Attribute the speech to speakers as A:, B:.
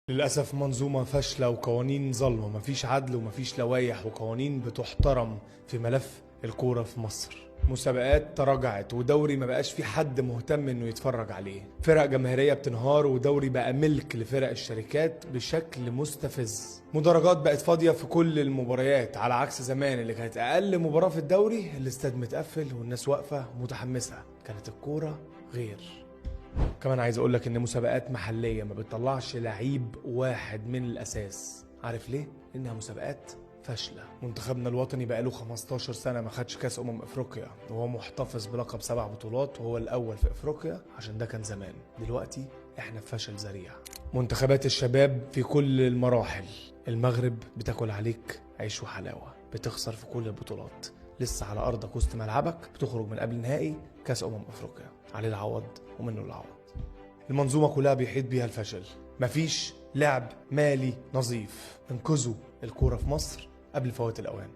A: للأسف منظومة فاشلة وقوانين ظلمة، مفيش عدل ومفيش لوائح وقوانين بتحترم في ملف الكورة في مصر. مسابقات تراجعت ودوري ما بقاش في حد مهتم انه يتفرج عليه، فرق جماهيرية بتنهار ودوري بقى ملك لفرق الشركات بشكل مستفز، مدرجات بقت فاضية في كل المباريات على عكس زمان اللي كانت أقل مباراة في الدوري الاستاد متقفل والناس واقفة متحمسة. كانت الكورة غير. كمان عايز اقولك ان مسابقات محلية ما بتطلعش لعيب واحد من الاساس. عارف ليه؟ انها مسابقات فاشلة. منتخبنا الوطني بقاله 15 سنة ما خدش كاس افريقيا، وهو محتفظ بلقب 7 بطولات وهو الاول في افريقيا عشان ده كان زمان. دلوقتي احنا في فشل ذريع. منتخبات الشباب في كل المراحل، المغرب بتاكل عليك عيش وحلاوة، بتخسر في كل البطولات، لسه على ارضك وسط ملعبك بتخرج من قبل نهائي كاس افريقيا، عليه العوض ومنه العوض. المنظومة كلها بيحيط بيها الفشل، مفيش لعب مالي نظيف. انقذوا الكورة في مصر قبل فوات الأوان.